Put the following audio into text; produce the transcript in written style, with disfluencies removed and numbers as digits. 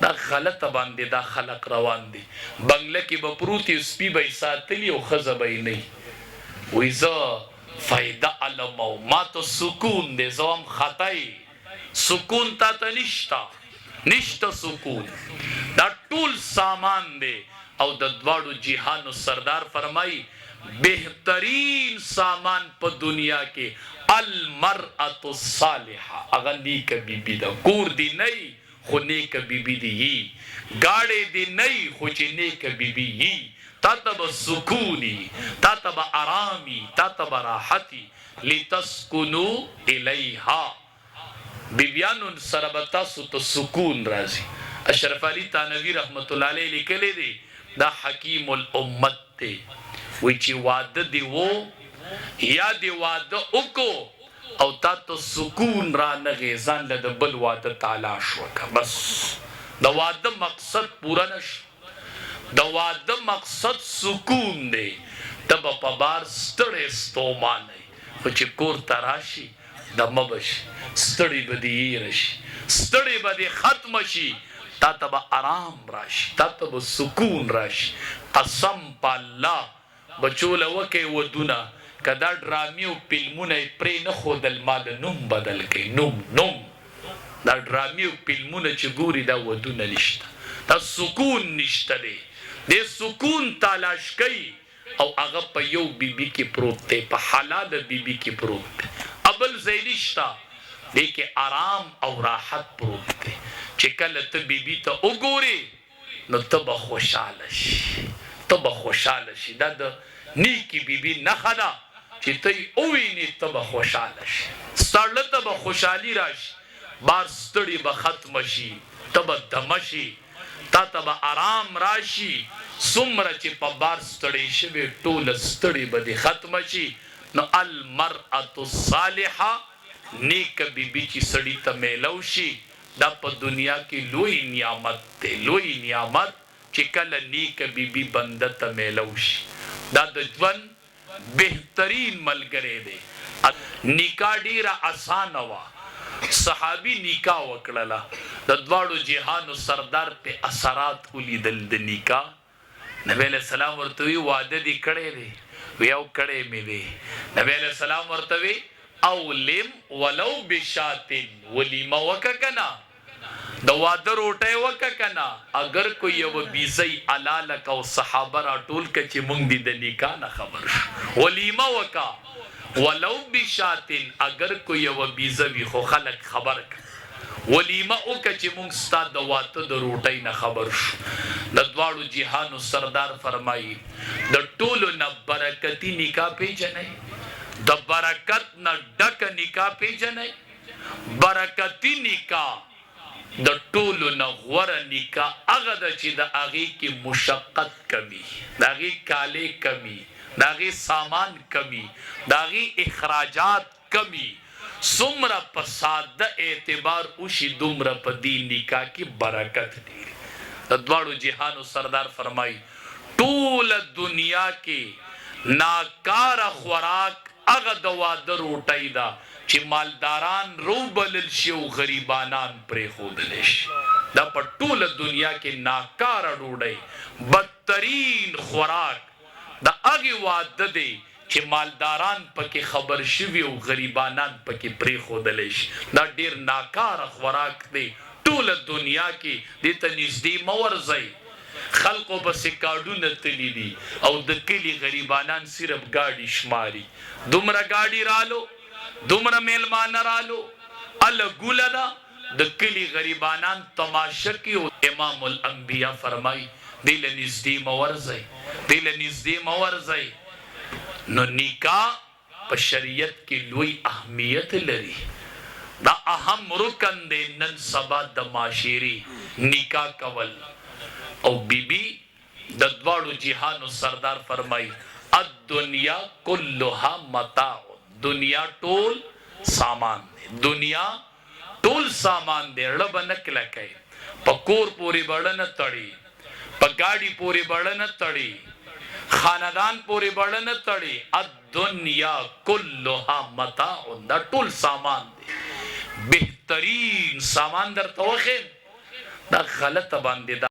دا غلط باندې دا خلق روان دي. بنگله کې به پروتي سپي به ساتلی او خزه به نه وي زه فایده علم او ما ته سکون دی زوم خطای سکون تا ته نشتا سکون دا ټول سامان دی. او د دواړو جهانو سردار فرمای بهترین سامان په دنیا کې المرأة الصالحه اغه نیک بیبی دا کور دی نه خو نیک بیبی دی گاڑی دی نه خو چې نیک بیبی یي تا ته به سکونی تا ته به آرامی تا ته به راحتی لتسکنو الیها بیبیانو سره به تاسو ته سکون راځي. اشرف علي تانوی رحمت الله علیه لیکلی دی دا حکیم الامت دی وی چې واده دی وو یا دی واده وکړو او تا ته سکون را نغې ځان له د بل واده تلاش وکړه بس د واده مقصد پورا نشو. د واده مقصد سکون دی. ته به په بار ستړی ستومانئ خو چې کور ته راشي دمه به شي ستړی به دې هېره شي ستړی به دې ختمه شي تا ته به آرام راشي تا ته به سکون راشي. قسم په الله بچو له وکئ ودونه که دا ډرامې او فلمونه یې پرې نه ښودل ما د نوم بدل کوي نوم دا ډرامې او فلمونه چې ګوري دا ودونه نشته دا سکون نشته دی. دې سکون تلاش کوي او هغه په یو بیبي کې پروت دی په حلاله بیبي کې پروت دی ابل ځای نشته دې کې آرام او راحت پروت دی. چې کله ته بیبي ته وګورې نو ته به خوشحاله شي دا د نیکی بیبي نښه ده چې ته یې ووینې ته به خوشحاله شي سړله ته به خوشحالي راشي بار ستړي به ختمه شي ته به دمه شي تا ته به آرام راشي څومره چې په بار ستړی شوې ټوله ستړي به دې ختمه شي. نو المرأة الصالحه نیک بیبي چې سړي ته میلو شي دا په دنیا کې لوی نعمت دی لوی نعمت چې کله نیک بیبي بنده ته میلو شي دا د ژوند بهترین ملګری دی. نکاح ډیره اسانه وه صحابي نکاح وکړله د دواړو جهانو سردار په اثرات ولیدل د نکاح. نبی علیہ السلام ورته وی واده دې کړی دی وی او کړی مې دی. نبی علیہ السلام ورته وی اولم ولو بشاتن ولیمه وکړه کنه د واده روټۍ وکړه کنه اگر کوئی یو بیزی علاله کو صحابه را ټول ک چې مونږ دې د نکاح نه خبر شو ولیمه وکړه ولو بشاتن اگر کوئی یو بیزوی خو خلق خبر ک ولیمه وکړه چې مونږ ستا د واده د روټۍ نه خبر شو. د دواړو جهانو سردار فرمایي د ټولو نه برکتي نکاح پیژنئ د برکت نه ډکه نکاح پیژنئ. برکتي نکاح د ټولو نه غوره نکاح هغه ده چې د هغې کې مشقت کمی د هغې کالې کمی د هغې سامان کمی د هغې اخراجات کمی څومره په ساده اعتبار وشي دومره په دې نکاح کې برکت دی. د دواړو جهانو سردار فرمایي ټوله دنیا کې ناکاره خوراک هغه د واده روټۍ ده چې مالداران روبلل شي او غریبانان پرېښودلی شي. دا په ټوله دنیا کې ناکاره ډوډۍ بدترین خوراک د هغې واده دی چې مالداران پکې خبر شوي او غریبانان پکې پرېښودلی شي. دا ډېر ناکاره خوراک دی ټوله دنیا کې دې ته نږدې مه ورځئ. خلقو پسې کاډونه تلي دي او د کلي غریبانان صرف ګاډي شماري دومره ګاډي رالو دومره میلمانه رالو الله ګوله ده د کلي غریبانان تماشه کوي. امام الانبیا فرمایي دې له نږدې مه ورځئ دې له نږدې مه ورځئ. نو نکاح په شریعت کې لوی اهمیت لري دا اهم رکن دی نن سبا د معاشري نکاح کول. او بیبی د دواړو جهانو سردار فرمایي الدنیا کلها متاع دنیا ټول سامان دی دنیا ټول سامان دی ړه به نه کلکئ په کور پورې به ړه نه تړي په ګاډي پورې به ړه نه تړي خاندان پورې به ړه نه تړي. الدنیا کلها متاع دا ټول سامان دی. بهترین سامان درته وښیم دا غلطه باندې